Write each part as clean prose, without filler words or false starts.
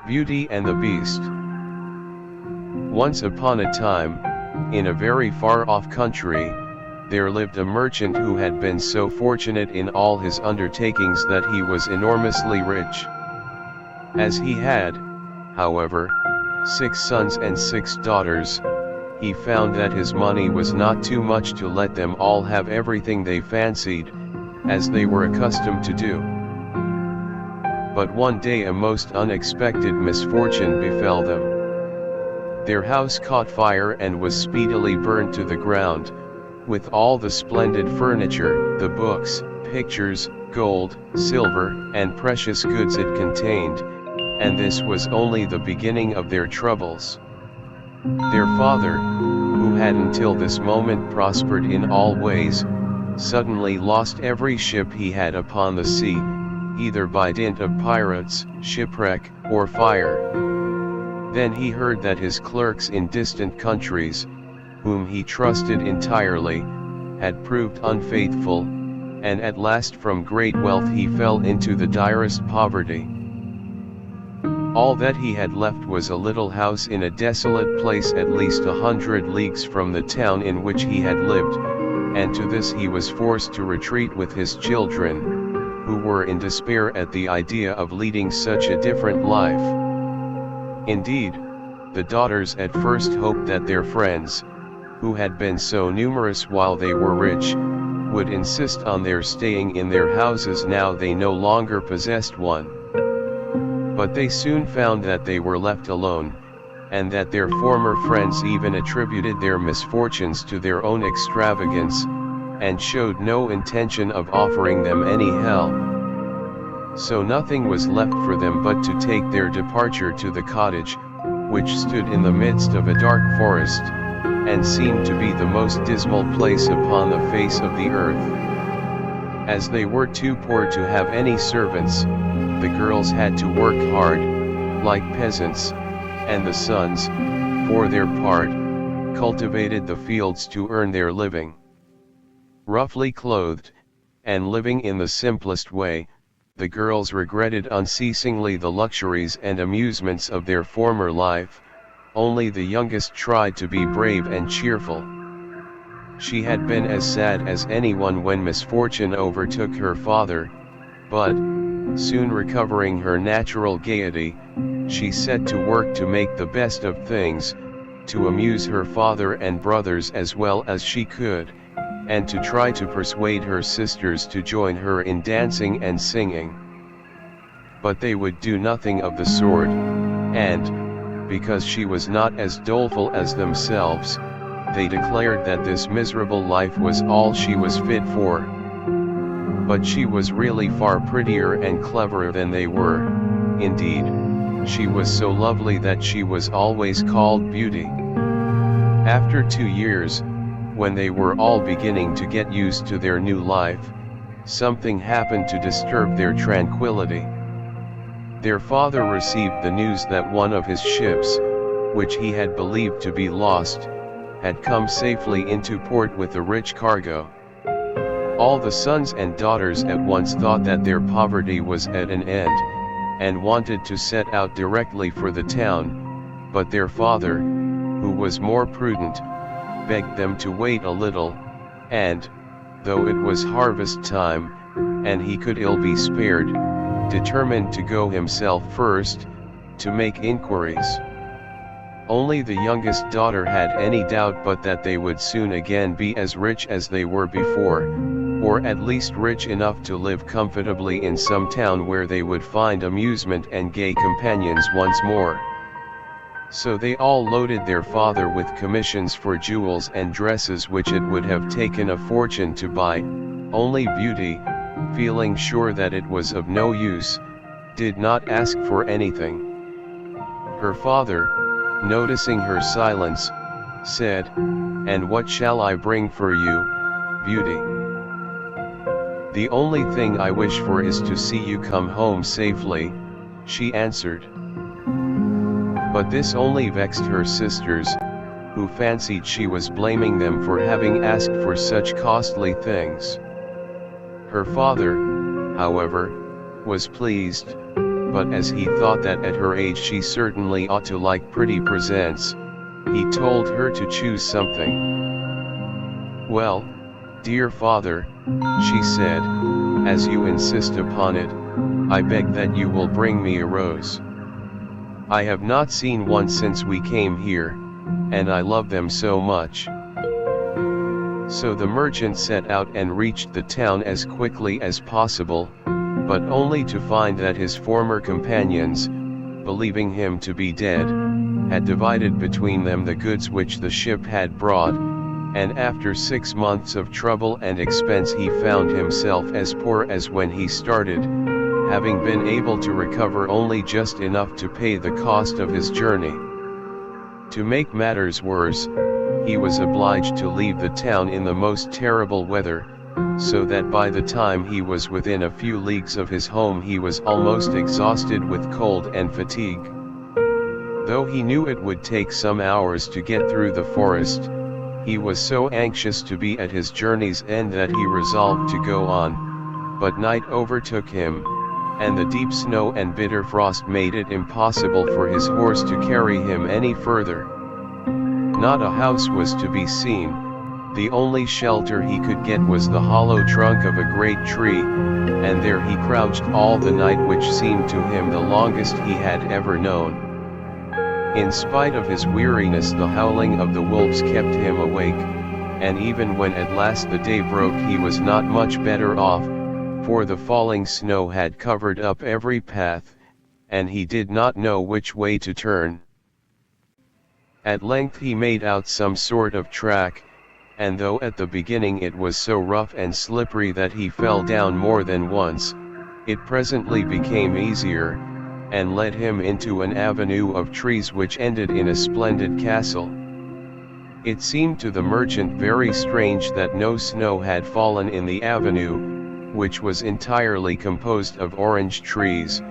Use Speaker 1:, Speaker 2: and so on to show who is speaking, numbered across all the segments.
Speaker 1: Beauty and the Beast. Once upon a time, in a very far-off country, there lived a merchant who had been so fortunate in all his undertakings that he was enormously rich. As he had, however, 6 sons and 6 daughters, he found that his money was not too much to let them all have everything they fancied, as they were accustomed to do. But one day a most unexpected misfortune befell them. Their house caught fire and was speedily burned to the ground, with all the splendid furniture, the books, pictures, gold, silver, and precious goods it contained, and this was only the beginning of their troubles. Their father, who had until this moment prospered in all ways, suddenly lost every ship he had upon the sea, either by dint of pirates, shipwreck, or fire. Then he heard that his clerks in distant countries, whom he trusted entirely, had proved unfaithful, and at last from great wealth he fell into the direst poverty. All that he had left was a little house in a desolate place at least 100 leagues from the town in which he had lived, and to this he was forced to retreat with his children, who were in despair at the idea of leading such a different life. Indeed, the daughters at first hoped that their friends, who had been so numerous while they were rich, would insist on their staying in their houses now they no longer possessed one. But they soon found that they were left alone, and that their former friends even attributed their misfortunes to their own extravagance, and showed no intention of offering them any help. So nothing was left for them but to take their departure to the cottage, which stood in the midst of a dark forest, and seemed to be the most dismal place upon the face of the earth. As they were too poor to have any servants, the girls had to work hard, like peasants, and the sons, for their part, cultivated the fields to earn their living. Roughly clothed, and living in the simplest way, the girls regretted unceasingly the luxuries and amusements of their former life. Only the youngest tried to be brave and cheerful. She had been as sad as anyone when misfortune overtook her father, but, soon recovering her natural gaiety, she set to work to make the best of things, to amuse her father and brothers as well as she could, and to try to persuade her sisters to join her in dancing and singing. But they would do nothing of the sort, and, because she was not as doleful as themselves, they declared that this miserable life was all she was fit for. But she was really far prettier and cleverer than they were. Indeed, she was so lovely that she was always called Beauty. After 2 years, when they were all beginning to get used to their new life, something happened to disturb their tranquility. Their father received the news that one of his ships, which he had believed to be lost, had come safely into port with a rich cargo. All the sons and daughters at once thought that their poverty was at an end, and wanted to set out directly for the town, but their father, who was more prudent, begged them to wait a little, and, though it was harvest time, and he could ill be spared, determined to go himself first, to make inquiries. Only the youngest daughter had any doubt but that they would soon again be as rich as they were before, or at least rich enough to live comfortably in some town where they would find amusement and gay companions once more. So they all loaded their father with commissions for jewels and dresses which it would have taken a fortune to buy. Only Beauty, feeling sure that it was of no use, did not ask for anything. Her father, noticing her silence, said, "And what shall I bring for you, Beauty?" "The only thing I wish for is to see you come home safely," she answered. But this only vexed her sisters, who fancied she was blaming them for having asked for such costly things. Her father, however, was pleased, but as he thought that at her age she certainly ought to like pretty presents, he told her to choose something. "Well, dear father," she said, "as you insist upon it, I beg that you will bring me a rose. I have not seen one since we came here, and I love them so much." So the merchant set out and reached the town as quickly as possible, but only to find that his former companions, believing him to be dead, had divided between them the goods which the ship had brought, and after 6 months of trouble and expense he found himself as poor as when he started, having been able to recover only just enough to pay the cost of his journey. To make matters worse, he was obliged to leave the town in the most terrible weather, so that by the time he was within a few leagues of his home he was almost exhausted with cold and fatigue. Though he knew it would take some hours to get through the forest, he was so anxious to be at his journey's end that he resolved to go on, but night overtook him, and the deep snow and bitter frost made it impossible for his horse to carry him any further. Not a house was to be seen. The only shelter he could get was the hollow trunk of a great tree, and there he crouched all the night, which seemed to him the longest he had ever known. In spite of his weariness, the howling of the wolves kept him awake, and even when at last the day broke he was not much better off, for the falling snow had covered up every path, and he did not know which way to turn. At length he made out some sort of track, and though at the beginning it was so rough and slippery that he fell down more than once, it presently became easier, and led him into an avenue of trees which ended in a splendid castle. It seemed to the merchant very strange that no snow had fallen in the avenue, which was entirely composed of orange trees,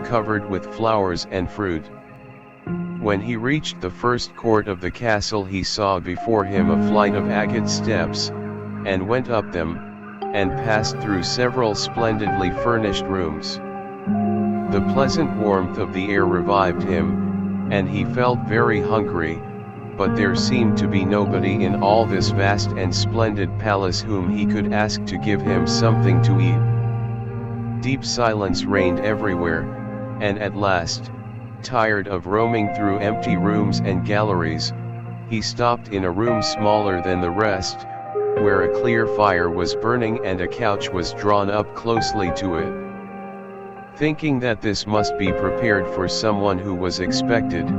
Speaker 1: covered with flowers and fruit. When he reached the first court of the castle he saw before him a flight of agate steps, and went up them, and passed through several splendidly furnished rooms. The pleasant warmth of the air revived him, and he felt very hungry, but there seemed to be nobody in all this vast and splendid palace whom he could ask to give him something to eat. Deep silence reigned everywhere, and at last, tired of roaming through empty rooms and galleries, he stopped in a room smaller than the rest, where a clear fire was burning and a couch was drawn up closely to it. Thinking that this must be prepared for someone who was expected,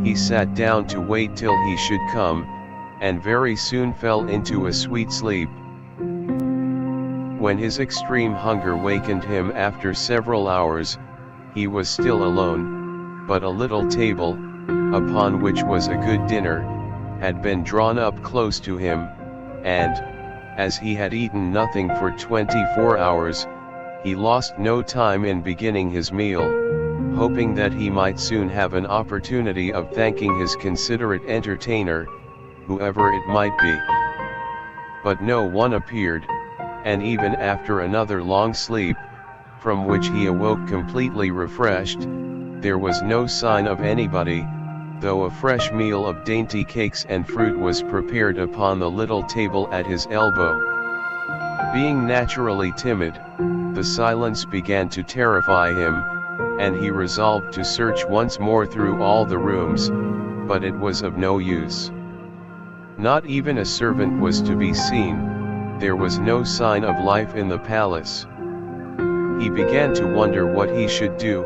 Speaker 1: he sat down to wait till he should come, and very soon fell into a sweet sleep. When his extreme hunger wakened him after several hours, he was still alone, but a little table, upon which was a good dinner, had been drawn up close to him, and, as he had eaten nothing for 24 hours, he lost no time in beginning his meal, hoping that he might soon have an opportunity of thanking his considerate entertainer, whoever it might be. But no one appeared, and even after another long sleep, from which he awoke completely refreshed, there was no sign of anybody, though a fresh meal of dainty cakes and fruit was prepared upon the little table at his elbow. Being naturally timid, the silence began to terrify him, and he resolved to search once more through all the rooms, but it was of no use. Not even a servant was to be seen. There was no sign of life in the palace. He began to wonder what he should do,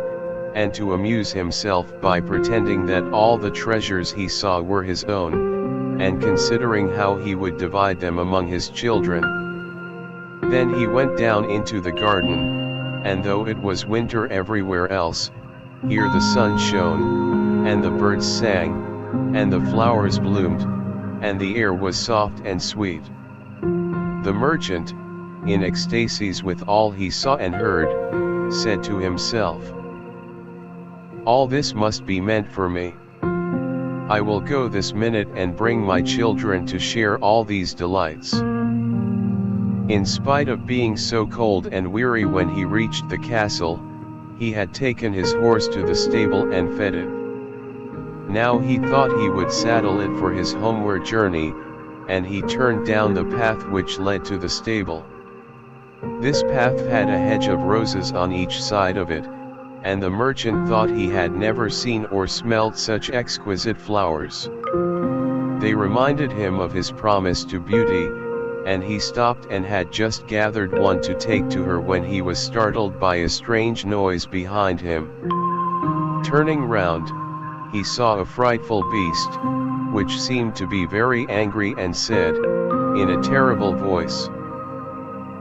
Speaker 1: and to amuse himself by pretending that all the treasures he saw were his own, and considering how he would divide them among his children. Then he went down into the garden, and though it was winter everywhere else, here the sun shone, and the birds sang, and the flowers bloomed, and the air was soft and sweet. The merchant, in ecstasies with all he saw and heard, said to himself, "All this must be meant for me. I will go this minute and bring my children to share all these delights." In spite of being so cold and weary when he reached the castle, He had taken his horse to the stable and fed it. Now he thought he would saddle it for his homeward journey, and he turned down the path which led to the stable. This path had a hedge of roses on each side of it, and the merchant thought he had never seen or smelled such exquisite flowers. They reminded him of his promise to Beauty, and he stopped and had just gathered one to take to her when he was startled by a strange noise behind him. Turning round, he saw a frightful beast, which seemed to be very angry and said, in a terrible voice,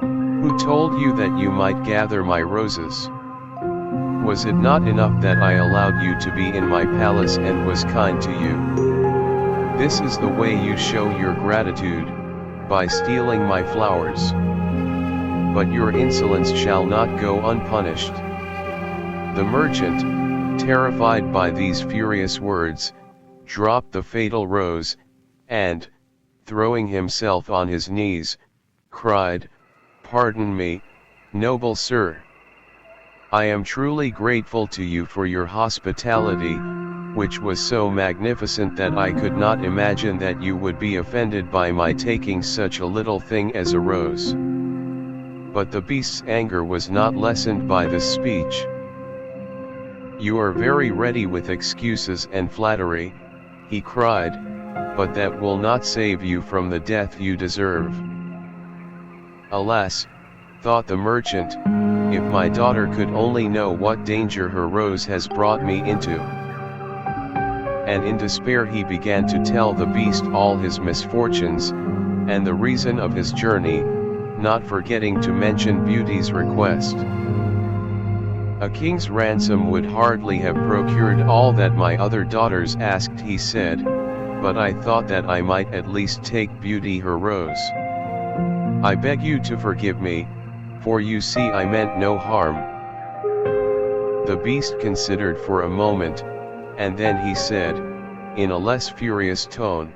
Speaker 1: "Who told you that you might gather my roses? Was it not enough that I allowed you to be in my palace and was kind to you? This is the way you show your gratitude, by stealing my flowers. But your insolence shall not go unpunished." The merchant, terrified by these furious words, dropped the fatal rose, and, throwing himself on his knees, cried, "Pardon me, noble sir. I am truly grateful to you for your hospitality, which was so magnificent that I could not imagine that you would be offended by my taking such a little thing as a rose." But the beast's anger was not lessened by this speech. "You are very ready with excuses and flattery," he cried, "but that will not save you from the death you deserve." "Alas," thought the merchant, "if my daughter could only know what danger her rose has brought me into." And in despair he began to tell the beast all his misfortunes, and the reason of his journey, not forgetting to mention Beauty's request. "A king's ransom would hardly have procured all that my other daughters asked," he said, "but I thought that I might at least take Beauty her rose. I beg you to forgive me, for you see I meant no harm." The beast considered for a moment, and then he said, in a less furious tone,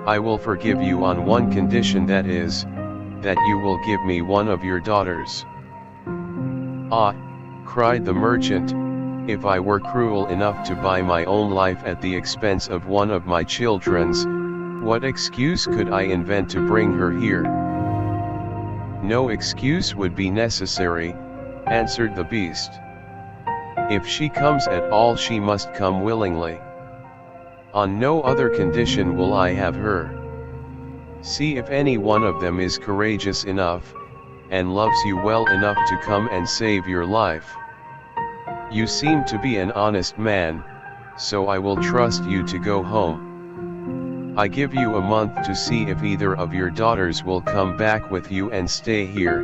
Speaker 1: "I will forgive you on one condition, that is, that you will give me one of your daughters." "Ah," cried the merchant, "if I were cruel enough to buy my own life at the expense of one of my children's, what excuse could I invent to bring her here?" "No excuse would be necessary," answered the beast. "If she comes at all, she must come willingly. On no other condition will I have her. See if any one of them is courageous enough, and loves you well enough to come and save your life. You seem to be an honest man, so I will trust you to go home. I give you a month to see if either of your daughters will come back with you and stay here,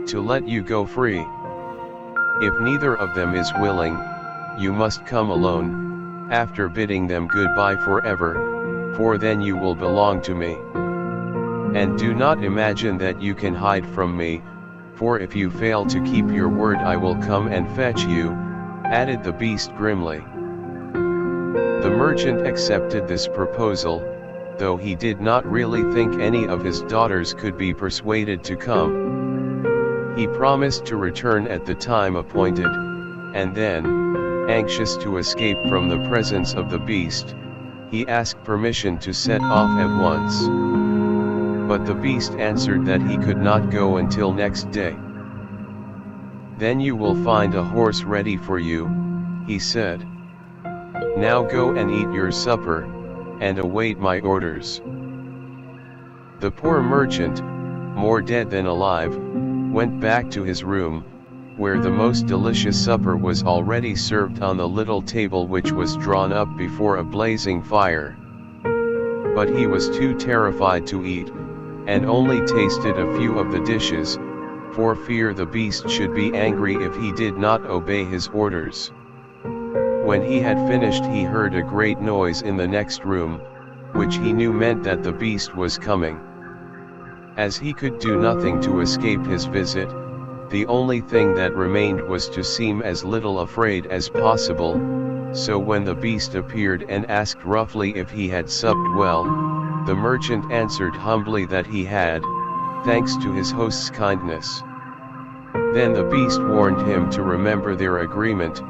Speaker 1: to let you go free. If neither of them is willing, you must come alone, after bidding them goodbye forever, for then you will belong to me. And do not imagine that you can hide from me, for if you fail to keep your word I will come and fetch you," added the beast grimly. The merchant accepted this proposal, though he did not really think any of his daughters could be persuaded to come. He promised to return at the time appointed, and then, anxious to escape from the presence of the beast, he asked permission to set off at once. But the beast answered that he could not go until next day. "Then you will find a horse ready for you," he said. "Now go and eat your supper, and await my orders." The poor merchant, more dead than alive, went back to his room, where the most delicious supper was already served on the little table which was drawn up before a blazing fire. But he was too terrified to eat, and only tasted a few of the dishes, for fear the beast should be angry if he did not obey his orders. When he had finished he heard a great noise in the next room, which he knew meant that the beast was coming. As he could do nothing to escape his visit, the only thing that remained was to seem as little afraid as possible, so when the beast appeared and asked roughly if he had supped well, the merchant answered humbly that he had, thanks to his host's kindness. Then the beast warned him to remember their agreement,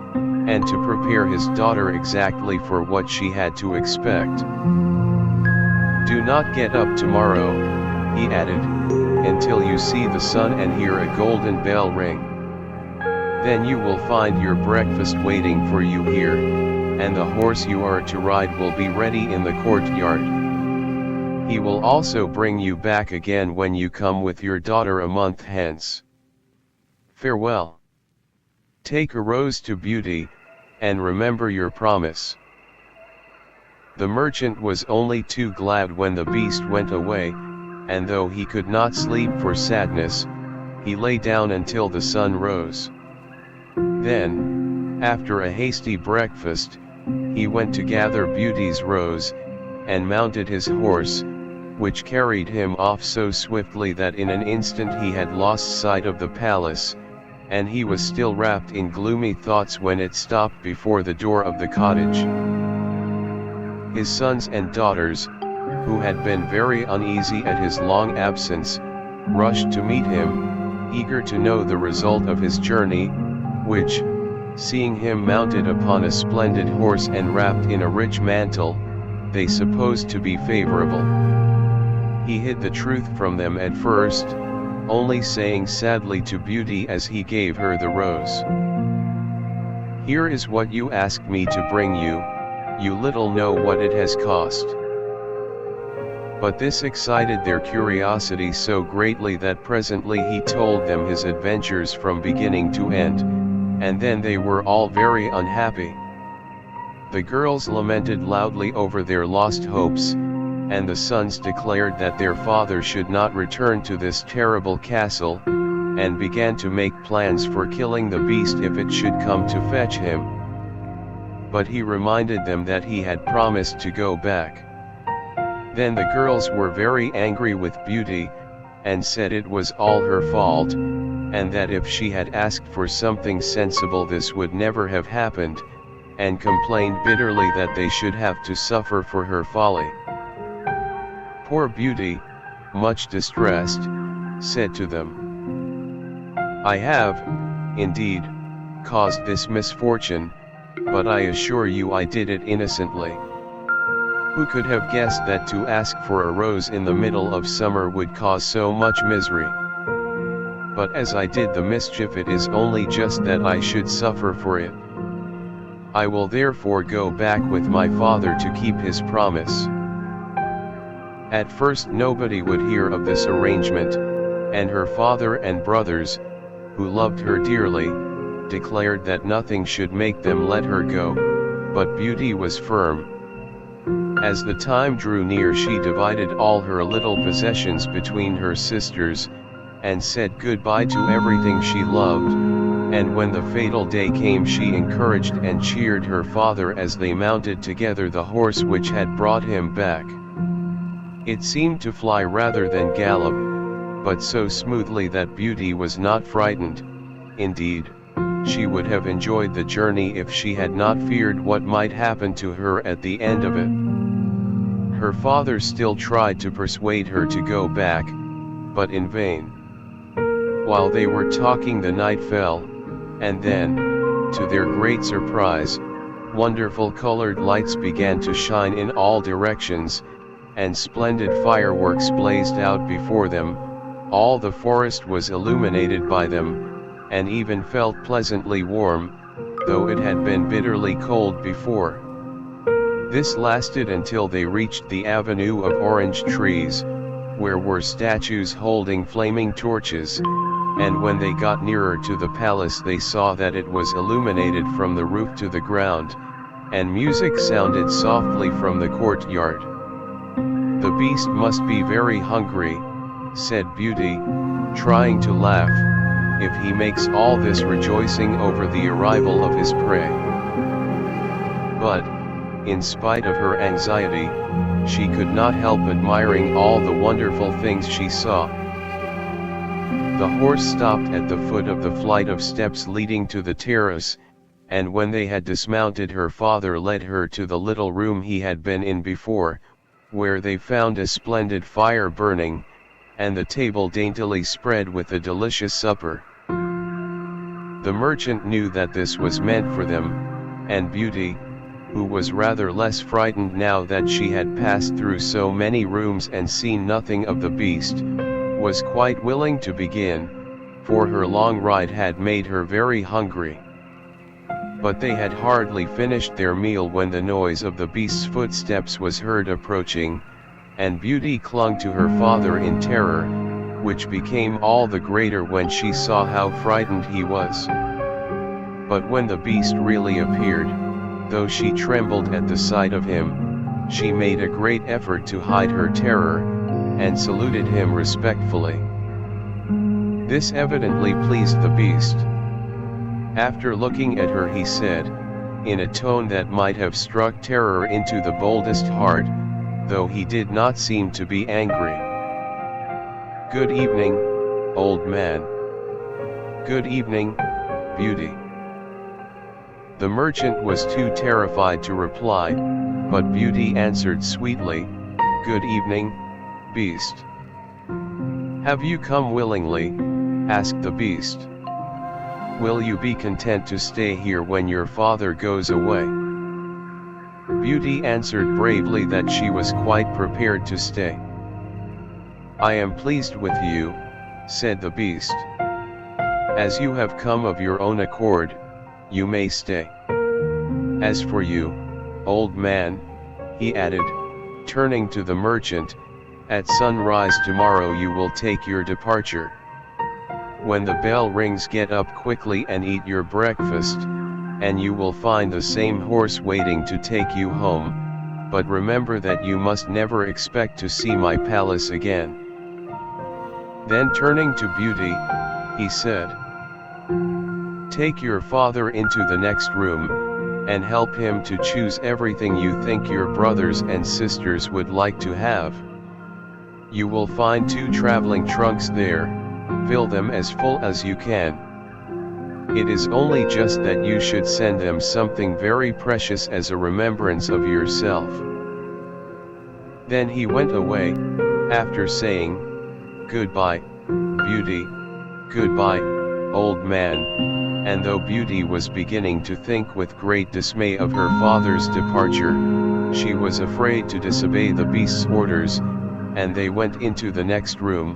Speaker 1: and to prepare his daughter exactly for what she had to expect. "Do not get up tomorrow," he added, "until you see the sun and hear a golden bell ring. Then you will find your breakfast waiting for you here, and the horse you are to ride will be ready in the courtyard. He will also bring you back again when you come with your daughter a month hence. Farewell. Take a rose to Beauty, and remember your promise." The merchant was only too glad when the beast went away, and though he could not sleep for sadness, he lay down until the sun rose. Then, after a hasty breakfast, he went to gather Beauty's rose, and mounted his horse, which carried him off so swiftly that in an instant he had lost sight of the palace, and he was still wrapped in gloomy thoughts when it stopped before the door of the cottage. His sons and daughters, who had been very uneasy at his long absence, rushed to meet him, eager to know the result of his journey, which, seeing him mounted upon a splendid horse and wrapped in a rich mantle, they supposed to be favorable. He hid the truth from them at first, only saying sadly to Beauty as he gave her the rose, "Here is what you asked me to bring you, you little know what it has cost." But this excited their curiosity so greatly that presently he told them his adventures from beginning to end, and then they were all very unhappy. The girls lamented loudly over their lost hopes, and the sons declared that their father should not return to this terrible castle, and began to make plans for killing the beast if it should come to fetch him. But he reminded them that he had promised to go back. Then the girls were very angry with Beauty, and said it was all her fault, and that if she had asked for something sensible this would never have happened, and complained bitterly that they should have to suffer for her folly. Poor Beauty, much distressed, said to them, "I have, indeed, caused this misfortune, but I assure you I did it innocently. Who could have guessed that to ask for a rose in the middle of summer would cause so much misery? But as I did the mischief, it is only just that I should suffer for it. I will therefore go back with my father to keep his promise." At first nobody would hear of this arrangement, and her father and brothers, who loved her dearly, declared that nothing should make them let her go, but Beauty was firm. As the time drew near, she divided all her little possessions between her sisters, and said goodbye to everything she loved, and when the fatal day came she encouraged and cheered her father as they mounted together the horse which had brought him back. It seemed to fly rather than gallop, but so smoothly that Beauty was not frightened. Indeed, she would have enjoyed the journey if she had not feared what might happen to her at the end of it. Her father still tried to persuade her to go back, but in vain. While they were talking the night fell, and then, to their great surprise, wonderful colored lights began to shine in all directions, and splendid fireworks blazed out before them. All the forest was illuminated by them, and even felt pleasantly warm, though it had been bitterly cold before. This lasted until they reached the avenue of orange trees, where were statues holding flaming torches, and when they got nearer to the palace they saw that it was illuminated from the roof to the ground, and music sounded softly from the courtyard. "The beast must be very hungry," said Beauty, trying to laugh, "if he makes all this rejoicing over the arrival of his prey." But, in spite of her anxiety, she could not help admiring all the wonderful things she saw. The horse stopped at the foot of the flight of steps leading to the terrace, and when they had dismounted her father led her to the little room he had been in before, where they found a splendid fire burning, and the table daintily spread with a delicious supper. The merchant knew that this was meant for them, and Beauty, who was rather less frightened now that she had passed through so many rooms and seen nothing of the beast, was quite willing to begin, for her long ride had made her very hungry. But they had hardly finished their meal when the noise of the beast's footsteps was heard approaching, and Beauty clung to her father in terror, which became all the greater when she saw how frightened he was. But when the beast really appeared, though she trembled at the sight of him, she made a great effort to hide her terror, and saluted him respectfully. This evidently pleased the beast. After looking at her, he said, in a tone that might have struck terror into the boldest heart, though he did not seem to be angry, "Good evening, old man." "Good evening, Beauty." The merchant was too terrified to reply, but Beauty answered sweetly, "Good evening, beast." "Have you come willingly?" asked the beast. "Will you be content to stay here when your father goes away?" Beauty answered bravely that she was quite prepared to stay. "I am pleased with you," said the beast. "As you have come of your own accord, you may stay. As for you, old man," he added, turning to the merchant, "at sunrise tomorrow you will take your departure. When the bell rings, get up quickly and eat your breakfast, and you will find the same horse waiting to take you home, but remember that you must never expect to see my palace again." Then turning to Beauty, he said, "Take your father into the next room, and help him to choose everything you think your brothers and sisters would like to have. You will find 2 traveling trunks there, fill them as full as you can. It is only just that you should send them something very precious as a remembrance of yourself." Then he went away, after saying, "Goodbye, Beauty, goodbye, old man," and though Beauty was beginning to think with great dismay of her father's departure, she was afraid to disobey the beast's orders, and they went into the next room,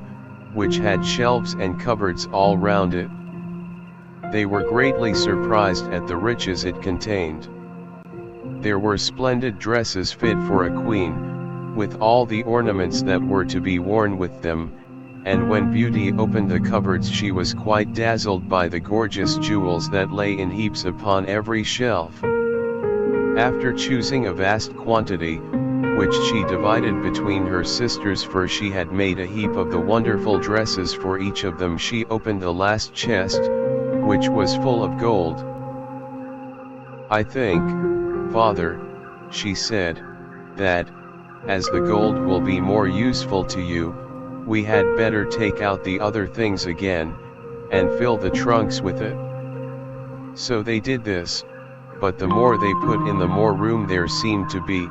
Speaker 1: which had shelves and cupboards all round it. They were greatly surprised at the riches it contained. There were splendid dresses fit for a queen, with all the ornaments that were to be worn with them, and when Beauty opened the cupboards she was quite dazzled by the gorgeous jewels that lay in heaps upon every shelf. After choosing a vast quantity, which she divided between her sisters, for she had made a heap of the wonderful dresses for each of them, she opened the last chest, which was full of gold. "I think, father," she said, "that, as the gold will be more useful to you, we had better take out the other things again, and fill the trunks with it." So they did this, but the more they put in, the more room there seemed to be,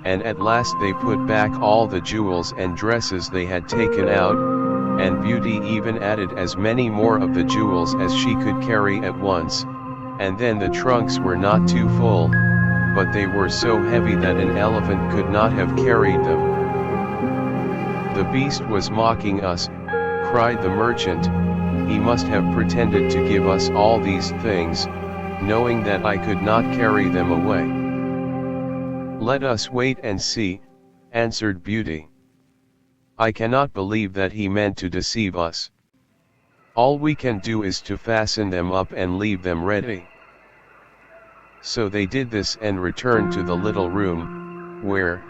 Speaker 1: and at last they put back all the jewels and dresses they had taken out, and Beauty even added as many more of the jewels as she could carry at once, and then the trunks were not too full, but they were so heavy that an elephant could not have carried them. "The beast was mocking us," cried the merchant. "He must have pretended to give us all these things, knowing that I could not carry them away." "Let us wait and see," answered Beauty. "I cannot believe that he meant to deceive us. All we can do is to fasten them up and leave them ready." So they did this and returned to the little room, where,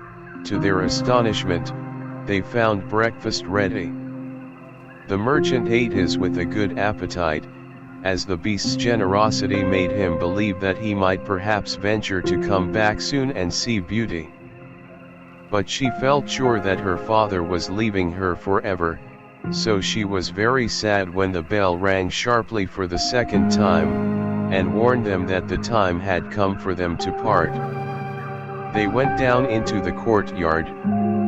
Speaker 1: to their astonishment, they found breakfast ready. The merchant ate his with a good appetite, as the beast's generosity made him believe that he might perhaps venture to come back soon and see Beauty. But she felt sure that her father was leaving her forever, so she was very sad when the bell rang sharply for the second time, and warned them that the time had come for them to part. They went down into the courtyard,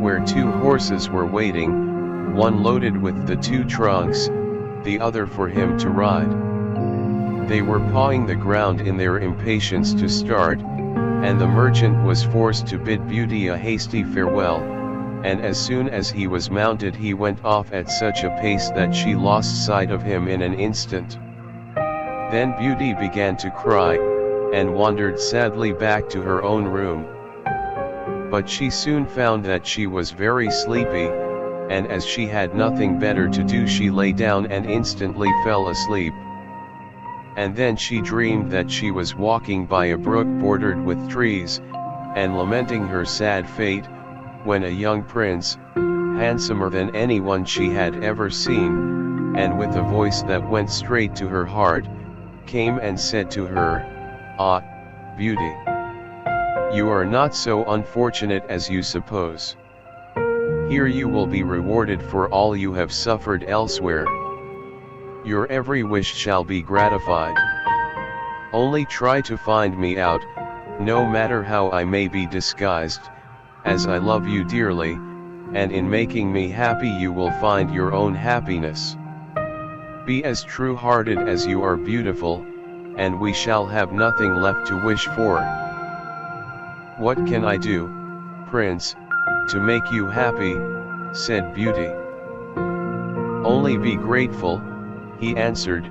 Speaker 1: where 2 horses were waiting, one loaded with the 2 trunks, the other for him to ride. They were pawing the ground in their impatience to start, and the merchant was forced to bid Beauty a hasty farewell, and as soon as he was mounted he went off at such a pace that she lost sight of him in an instant. Then Beauty began to cry, and wandered sadly back to her own room. But she soon found that she was very sleepy, and as she had nothing better to do she lay down and instantly fell asleep. And then she dreamed that she was walking by a brook bordered with trees, and lamenting her sad fate, when a young prince, handsomer than anyone she had ever seen, and with a voice that went straight to her heart, came and said to her, "Ah, Beauty, you are not so unfortunate as you suppose. Here you will be rewarded for all you have suffered elsewhere. Your every wish shall be gratified. Only try to find me out, no matter how I may be disguised, as I love you dearly, and in making me happy you will find your own happiness. Be as true-hearted as you are beautiful, and we shall have nothing left to wish for." "What can I do, Prince, to make you happy?" said Beauty. "Only be grateful," he answered,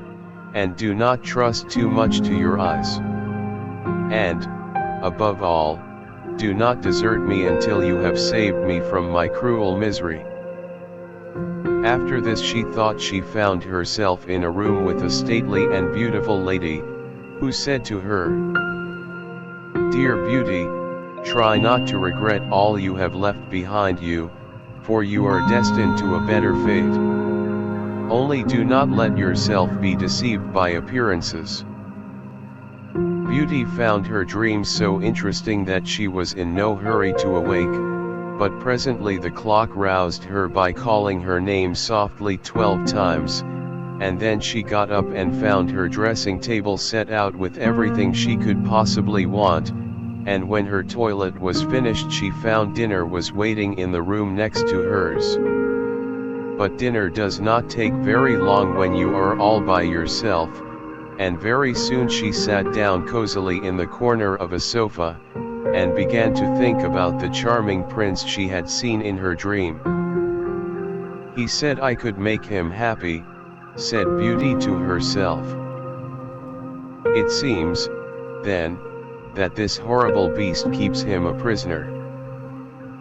Speaker 1: "and do not trust too much to your eyes. And, above all, do not desert me until you have saved me from my cruel misery." After this she thought she found herself in a room with a stately and beautiful lady, who said to her, "Dear Beauty, try not to regret all you have left behind you, for you are destined to a better fate. Only do not let yourself be deceived by appearances." Beauty found her dream so interesting that she was in no hurry to awake, but presently the clock roused her by calling her name softly 12 times, and then she got up and found her dressing table set out with everything she could possibly want, and when her toilet was finished she found dinner was waiting in the room next to hers. But dinner does not take very long when you are all by yourself, and very soon she sat down cozily in the corner of a sofa, and began to think about the charming prince she had seen in her dream. "He said I could make him happy," said Beauty to herself. "It seems, then, that this horrible beast keeps him a prisoner.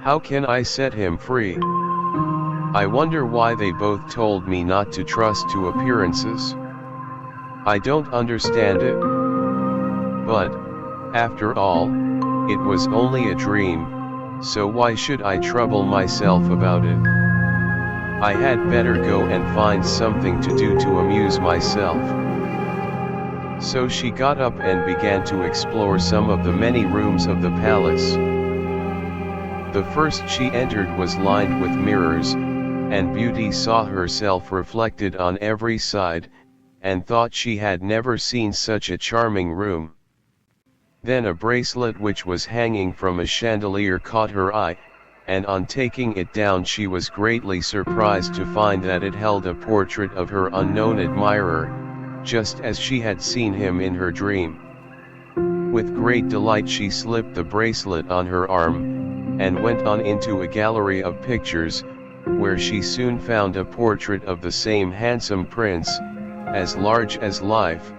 Speaker 1: How can I set him free? I wonder why they both told me not to trust to appearances. I don't understand it. But, after all, it was only a dream, so why should I trouble myself about it? I had better go and find something to do to amuse myself." So she got up and began to explore some of the many rooms of the palace. The first she entered was lined with mirrors, and Beauty saw herself reflected on every side, and thought she had never seen such a charming room. Then a bracelet which was hanging from a chandelier caught her eye, and on taking it down she was greatly surprised to find that it held a portrait of her unknown admirer, just as she had seen him in her dream. With great delight she slipped the bracelet on her arm, and went on into a gallery of pictures, where she soon found a portrait of the same handsome prince, as large as life,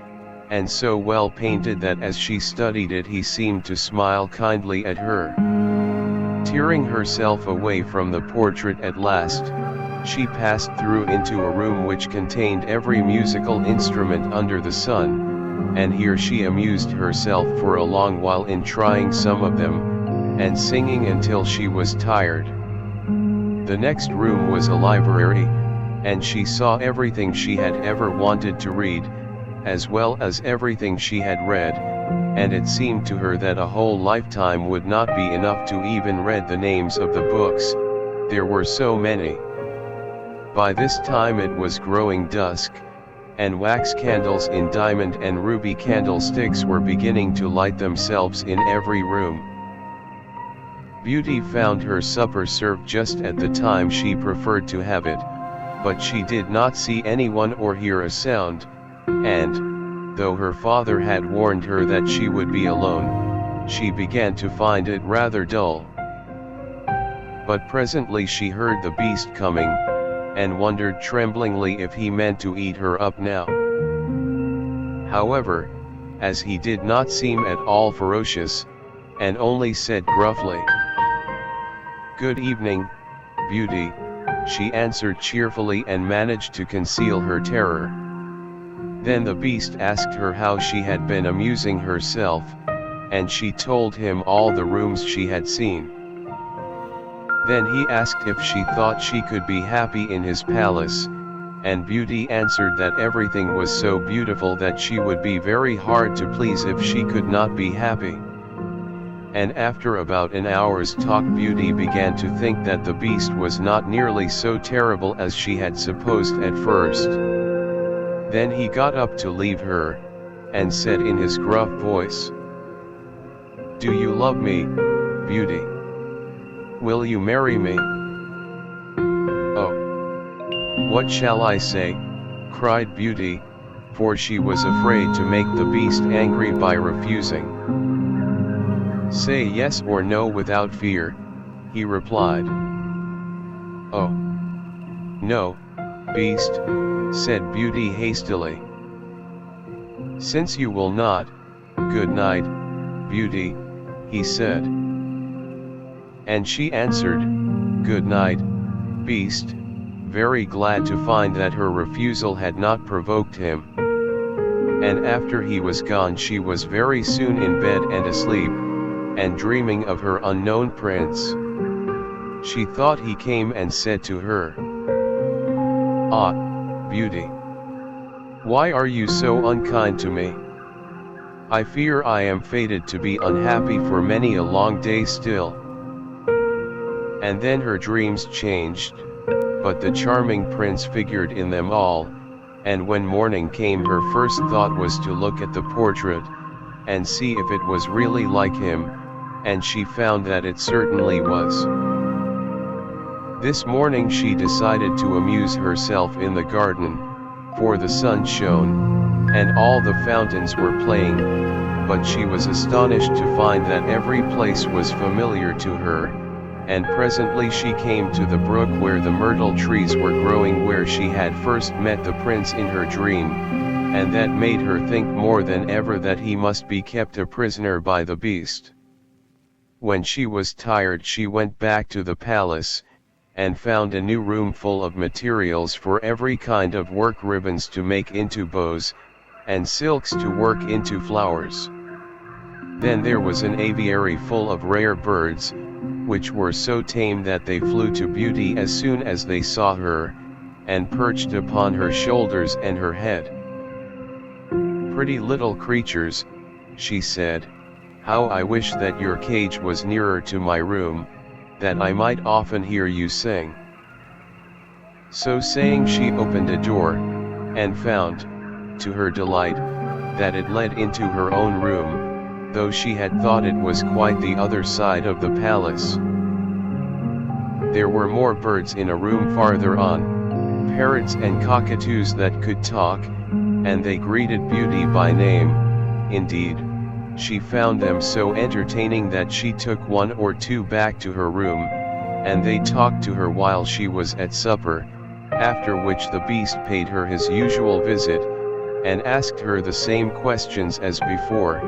Speaker 1: and so well painted that as she studied it he seemed to smile kindly at her. Tearing herself away from the portrait at last, she passed through into a room which contained every musical instrument under the sun, and here she amused herself for a long while in trying some of them, and singing until she was tired. The next room was a library, and she saw everything she had ever wanted to read, as well as everything she had read, and it seemed to her that a whole lifetime would not be enough to even read the names of the books, there were so many. By this time it was growing dusk, and wax candles in diamond and ruby candlesticks were beginning to light themselves in every room. Beauty found her supper served just at the time she preferred to have it, but she did not see anyone or hear a sound, and, though her father had warned her that she would be alone, she began to find it rather dull. But presently she heard the beast coming, and wondered tremblingly if he meant to eat her up now. However, as he did not seem at all ferocious, and only said gruffly, "Good evening, beauty," she answered cheerfully and managed to conceal her terror. Then the beast asked her how she had been amusing herself, and she told him all the rooms she had seen. Then he asked if she thought she could be happy in his palace, and Beauty answered that everything was so beautiful that she would be very hard to please if she could not be happy. And after about an hour's talk, Beauty began to think that the beast was not nearly so terrible as she had supposed at first. Then he got up to leave her, and said in his gruff voice, "Do you love me, Beauty? Will you marry me?" "Oh, what shall I say?" cried Beauty, for she was afraid to make the beast angry by refusing. "Say yes or no without fear," he replied. "Oh, no, beast," said Beauty hastily. "Since you will not, good night, Beauty," he said. And she answered, "Good night, beast," very glad to find that her refusal had not provoked him. And after he was gone, she was very soon in bed and asleep, and dreaming of her unknown prince. She thought he came and said to her, "Ah, Beauty, why are you so unkind to me? I fear I am fated to be unhappy for many a long day still." And then her dreams changed, but the charming prince figured in them all, and when morning came her first thought was to look at the portrait, and see if it was really like him, and she found that it certainly was. This morning she decided to amuse herself in the garden, for the sun shone, and all the fountains were playing, but she was astonished to find that every place was familiar to her, and presently she came to the brook where the myrtle trees were growing, where she had first met the prince in her dream, and that made her think more than ever that he must be kept a prisoner by the beast. When she was tired she went back to the palace, and found a new room full of materials for every kind of work, ribbons to make into bows, and silks to work into flowers. Then there was an aviary full of rare birds, which were so tame that they flew to Beauty as soon as they saw her, and perched upon her shoulders and her head. "Pretty little creatures," she said, "how I wish that your cage was nearer to my room, that I might often hear you sing." So saying she opened a door, and found, to her delight, that it led into her own room, though she had thought it was quite the other side of the palace. There were more birds in a room farther on, parrots and cockatoos that could talk, and they greeted Beauty by name. Indeed, she found them so entertaining that she took one or two back to her room, and they talked to her while she was at supper, after which the beast paid her his usual visit, and asked her the same questions as before,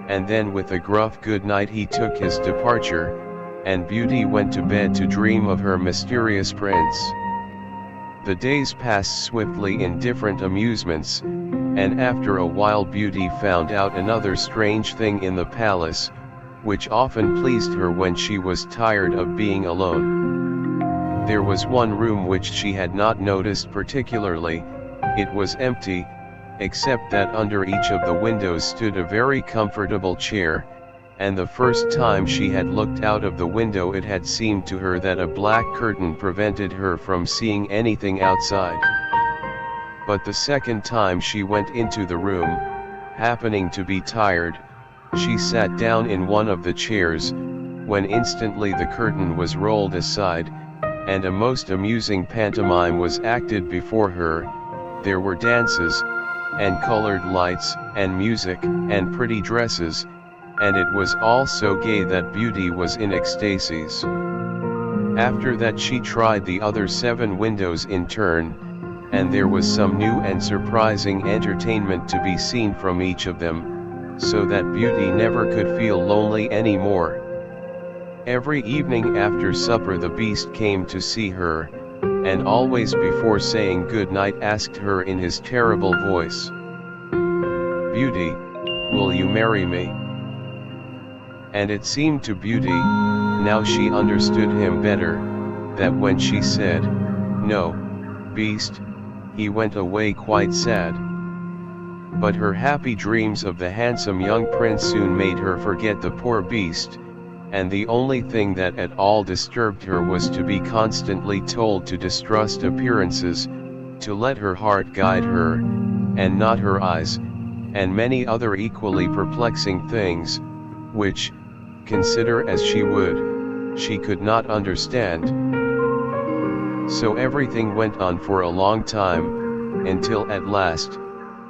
Speaker 1: and then with a gruff good night he took his departure, and Beauty went to bed to dream of her mysterious prince. The days passed swiftly in different amusements, and after a while Beauty found out another strange thing in the palace, which often pleased her when she was tired of being alone. There was one room which she had not noticed particularly. It was empty, except that under each of the windows stood a very comfortable chair, and the first time she had looked out of the window it had seemed to her that a black curtain prevented her from seeing anything outside. But the second time she went into the room, happening to be tired, she sat down in one of the chairs, when instantly the curtain was rolled aside, and a most amusing pantomime was acted before her. There were dances, and colored lights, and music, and pretty dresses, and it was all so gay that Beauty was in ecstasies. After that she tried the other 7 windows in turn, and there was some new and surprising entertainment to be seen from each of them, so that Beauty never could feel lonely any more. Every evening after supper the Beast came to see her, and always before saying good night asked her in his terrible voice, "Beauty, will you marry me?" And it seemed to Beauty, now she understood him better, that when she said, "No, Beast," he went away quite sad. But her happy dreams of the handsome young prince soon made her forget the poor Beast, and the only thing that at all disturbed her was to be constantly told to distrust appearances, to let her heart guide her, and not her eyes, and many other equally perplexing things, which, consider as she would, she could not understand. So everything went on for a long time, until at last,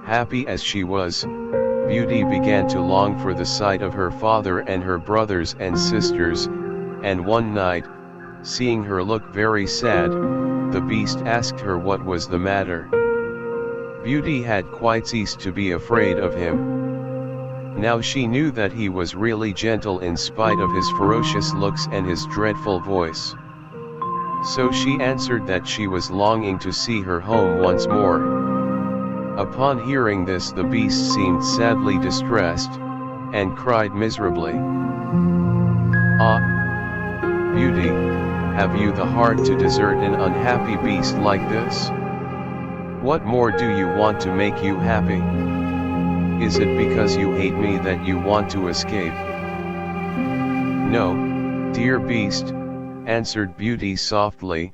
Speaker 1: happy as she was, Beauty began to long for the sight of her father and her brothers and sisters, and one night, seeing her look very sad, the Beast asked her what was the matter. Beauty had quite ceased to be afraid of him. Now she knew that he was really gentle in spite of his ferocious looks and his dreadful voice. So she answered that she was longing to see her home once more. Upon hearing this the Beast seemed sadly distressed, and cried miserably, "Ah, Beauty, have you the heart to desert an unhappy beast like this? What more do you want to make you happy? Is it because you hate me that you want to escape?" "No, dear Beast," answered Beauty softly,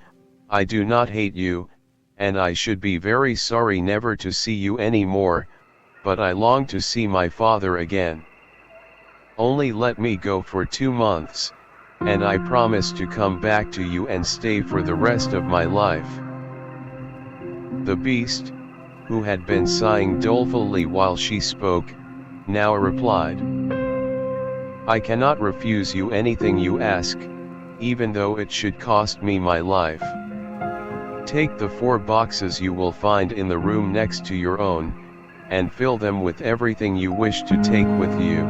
Speaker 1: "I do not hate you, and I should be very sorry never to see you any more, but I long to see my father again. Only let me go for 2 months, and I promise to come back to you and stay for the rest of my life." The Beast, who had been sighing dolefully while she spoke, now replied, "I cannot refuse you anything you ask, even though it should cost me my life. Take the 4 boxes you will find in the room next to your own, and fill them with everything you wish to take with you.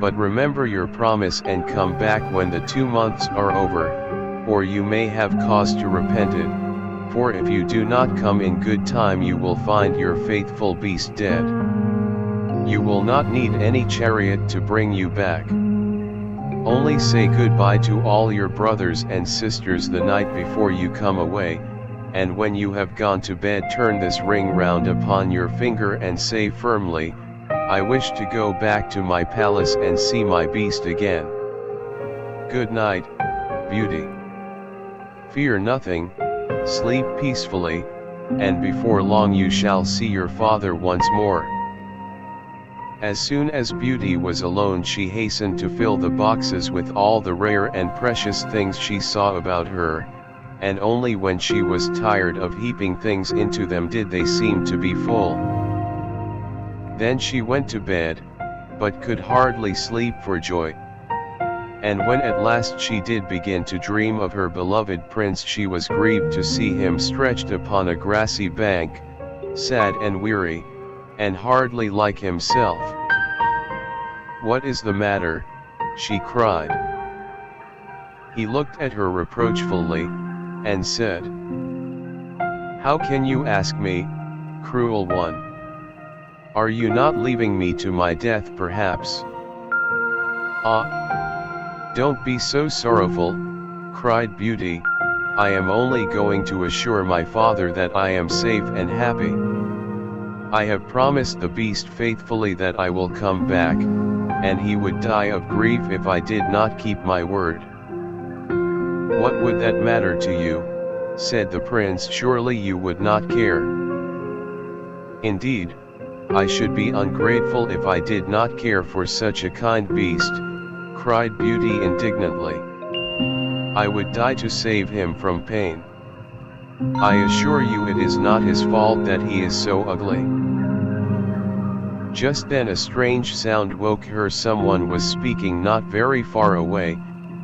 Speaker 1: But remember your promise and come back when the 2 months are over, or you may have cause to repent it, for if you do not come in good time you will find your faithful Beast dead. You will not need any chariot to bring you back. Only say goodbye to all your brothers and sisters the night before you come away, and when you have gone to bed turn this ring round upon your finger and say firmly, 'I wish to go back to my palace and see my Beast again.' Good night, Beauty. Fear nothing, sleep peacefully, and before long you shall see your father once more." As soon as Beauty was alone she hastened to fill the boxes with all the rare and precious things she saw about her, and only when she was tired of heaping things into them did they seem to be full. Then she went to bed, but could hardly sleep for joy. And when at last she did begin to dream of her beloved prince she was grieved to see him stretched upon a grassy bank, sad and weary, and hardly like himself. "What is the matter?" she cried. He looked at her reproachfully, and said, "How can you ask me, cruel one? Are you not leaving me to my death perhaps?" "Ah, don't be so sorrowful," cried Beauty, "I am only going to assure my father that I am safe and happy. I have promised the Beast faithfully that I will come back, and he would die of grief if I did not keep my word." "What would that matter to you?" said the prince. "Surely you would not care." "Indeed, I should be ungrateful if I did not care for such a kind beast," cried Beauty indignantly. "I would die to save him from pain." I assure you it is not his fault that he is so ugly." Just then a strange sound woke her. Someone was speaking not very far away,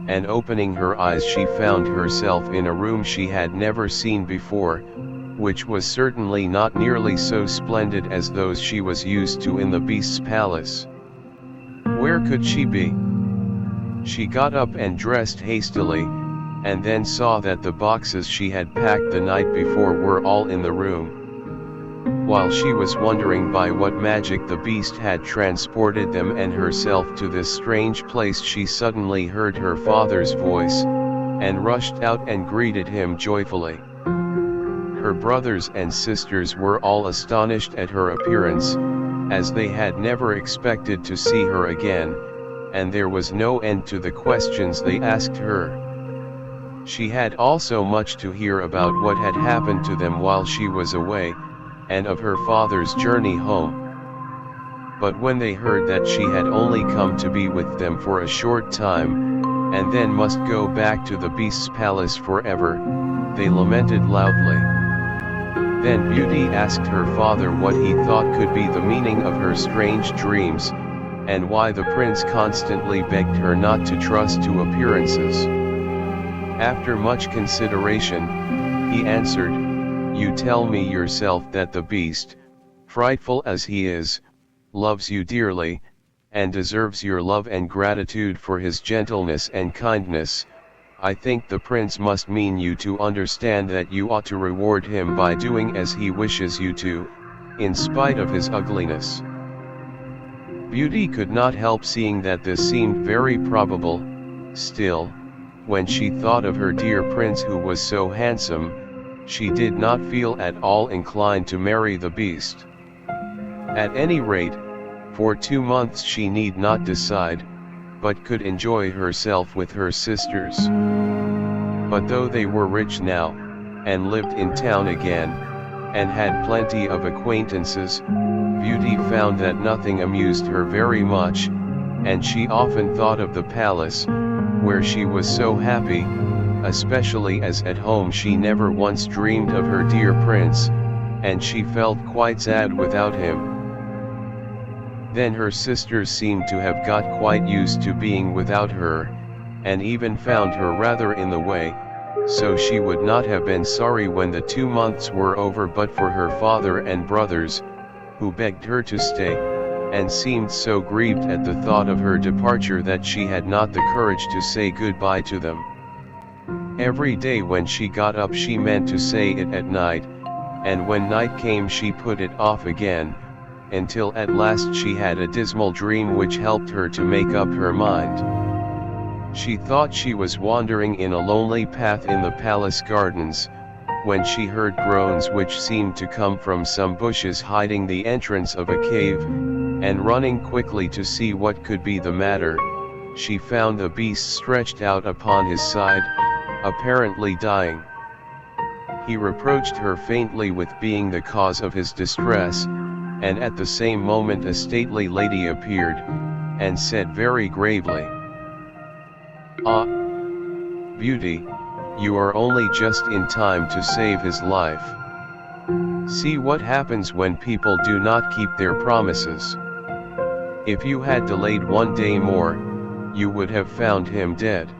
Speaker 1: and opening her eyes she found herself in a room she had never seen before, which was certainly not nearly so splendid as those she was used to in the beast's palace. Where could she be? She got up and dressed hastily, and then saw that the boxes she had packed the night before were all in the room. While she was wondering by what magic the beast had transported them and herself to this strange place, she suddenly heard her father's voice, and rushed out and greeted him joyfully. Her brothers and sisters were all astonished at her appearance, as they had never expected to see her again, and there was no end to the questions they asked her. She had also much to hear about what had happened to them while she was away, and of her father's journey home. But when they heard that she had only come to be with them for a short time, and then must go back to the beast's palace forever, they lamented loudly. Then Beauty asked her father what he thought could be the meaning of her strange dreams, and why the prince constantly begged her not to trust to appearances. After much consideration, he answered, "You tell me yourself that the beast, frightful as he is, loves you dearly, and deserves your love and gratitude for his gentleness and kindness. I think the prince must mean you to understand that you ought to reward him by doing as he wishes you to, in spite of his ugliness." Beauty could not help seeing that this seemed very probable. Still, when she thought of her dear prince who was so handsome, she did not feel at all inclined to marry the beast. At any rate, for 2 months she need not decide, but could enjoy herself with her sisters. But though they were rich now, and lived in town again, and had plenty of acquaintances, Beauty found that nothing amused her very much, and she often thought of the palace, where she was so happy, especially as at home she never once dreamed of her dear prince, and she felt quite sad without him. Then her sisters seemed to have got quite used to being without her, and even found her rather in the way, so she would not have been sorry when the 2 months were over but for her father and brothers, who begged her to stay, and seemed so grieved at the thought of her departure that she had not the courage to say goodbye to them. Every day when she got up she meant to say it at night, and when night came she put it off again, until at last she had a dismal dream which helped her to make up her mind. She thought she was wandering in a lonely path in the palace gardens, when she heard groans which seemed to come from some bushes hiding the entrance of a cave, and running quickly to see what could be the matter, she found the beast stretched out upon his side, apparently dying. He reproached her faintly with being the cause of his distress, and at the same moment a stately lady appeared, and said very gravely, "Ah, Beauty, you are only just in time to save his life. See what happens when people do not keep their promises. If you had delayed 1 day more, you would have found him dead."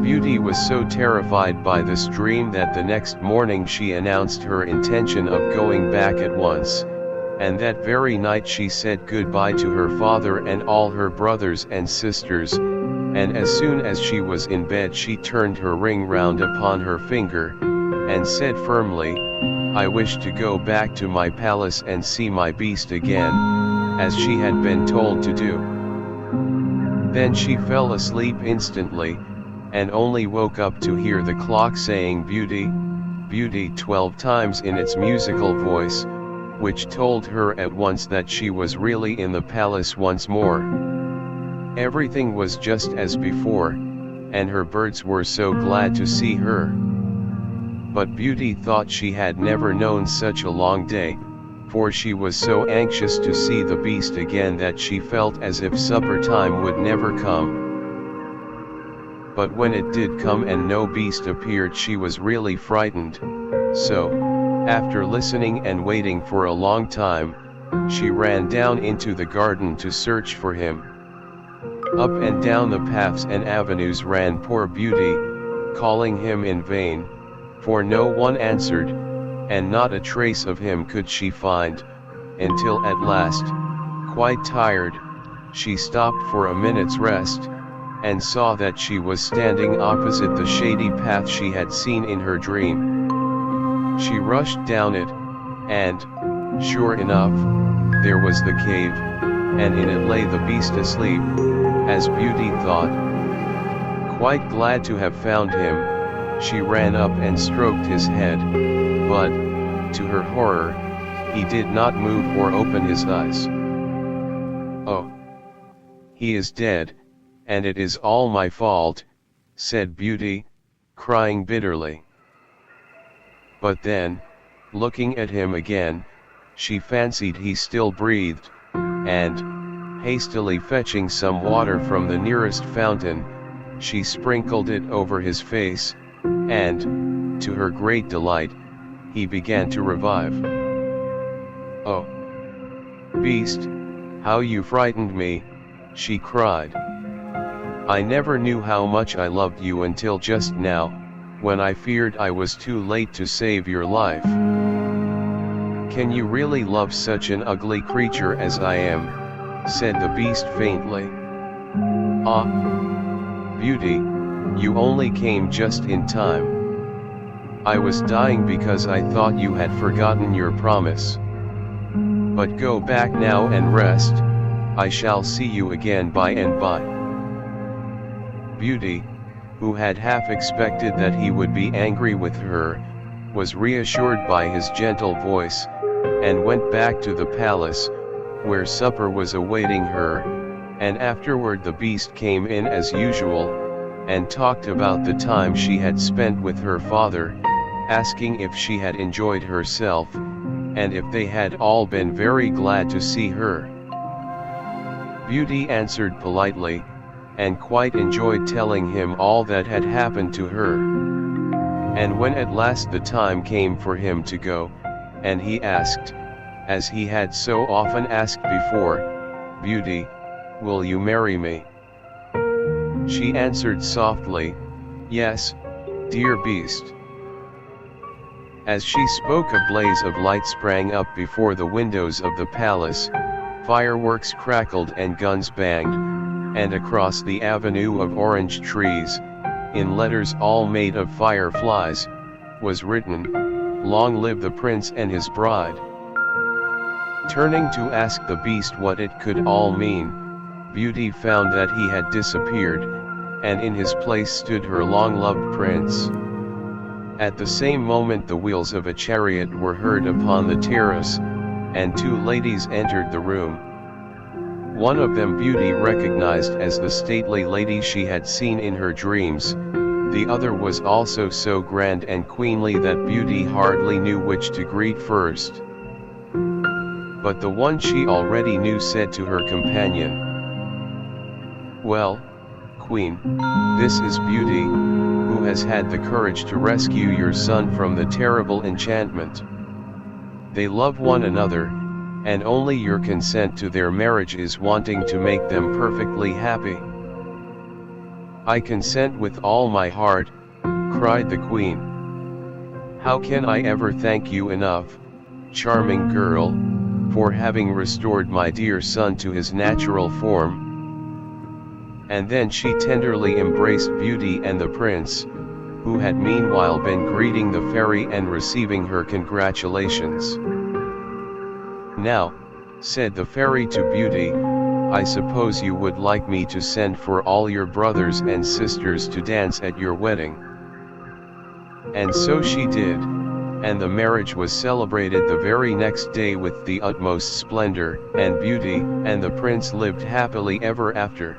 Speaker 1: Beauty was so terrified by this dream that the next morning she announced her intention of going back at once, and that very night she said goodbye to her father and all her brothers and sisters, and as soon as she was in bed she turned her ring round upon her finger, and said firmly, "I wish to go back to my palace and see my beast again," as she had been told to do. Then she fell asleep instantly, and only woke up to hear the clock saying "Beauty, Beauty" 12 times in its musical voice, which told her at once that she was really in the palace once more. Everything was just as before, and her birds were so glad to see her. But Beauty thought she had never known such a long day, for she was so anxious to see the beast again that she felt as if supper time would never come. But when it did come and no beast appeared, she was really frightened. So, after listening and waiting for a long time, she ran down into the garden to search for him. Up and down the paths and avenues ran poor Beauty, calling him in vain, for no one answered, and not a trace of him could she find, until at last, quite tired, she stopped for a minute's rest, and saw that she was standing opposite the shady path she had seen in her dream. She rushed down it, and, sure enough, there was the cave, and in it lay the beast asleep, as Beauty thought. Quite glad to have found him, she ran up and stroked his head, but, to her horror, he did not move or open his eyes. "Oh, he is dead, and it is all my fault," said Beauty, crying bitterly. But then, looking at him again, she fancied he still breathed, and, hastily fetching some water from the nearest fountain, she sprinkled it over his face, and, to her great delight, he began to revive. "Oh, beast, how you frightened me," she cried. "I never knew how much I loved you until just now, when I feared I was too late to save your life. Can you really love such an ugly creature as I am?" said the beast faintly. "Ah, Beauty, you only came just in time. I was dying because I thought you had forgotten your promise. But go back now and rest, I shall see you again by and by." Beauty, who had half expected that he would be angry with her, was reassured by his gentle voice, and went back to the palace, where supper was awaiting her, and afterward the beast came in as usual, and talked about the time she had spent with her father, asking if she had enjoyed herself, and if they had all been very glad to see her. Beauty answered politely, and quite enjoyed telling him all that had happened to her. And when at last the time came for him to go, and he asked, as he had so often asked before, "Beauty, will you marry me?" She answered softly, "Yes, dear beast." As she spoke, a blaze of light sprang up before the windows of the palace, fireworks crackled and guns banged, and across the avenue of orange trees, in letters all made of fireflies, was written, "Long live the prince and his bride." Turning to ask the beast what it could all mean, Beauty found that he had disappeared, and in his place stood her long-loved prince. At the same moment the wheels of a chariot were heard upon the terrace, and two ladies entered the room. One of them Beauty recognized as the stately lady she had seen in her dreams, the other was also so grand and queenly that Beauty hardly knew which to greet first. But the one she already knew said to her companion, "Well, Queen, this is Beauty, who has had the courage to rescue your son from the terrible enchantment. They love one another, and only your consent to their marriage is wanting to make them perfectly happy." "I consent with all my heart," cried the queen. "How can I ever thank you enough, charming girl, for having restored my dear son to his natural form?" And then she tenderly embraced Beauty and the prince, who had meanwhile been greeting the fairy and receiving her congratulations. "Now," said the fairy to Beauty, "I suppose you would like me to send for all your brothers and sisters to dance at your wedding." And so she did, and the marriage was celebrated the very next day with the utmost splendor and beauty, and the prince lived happily ever after.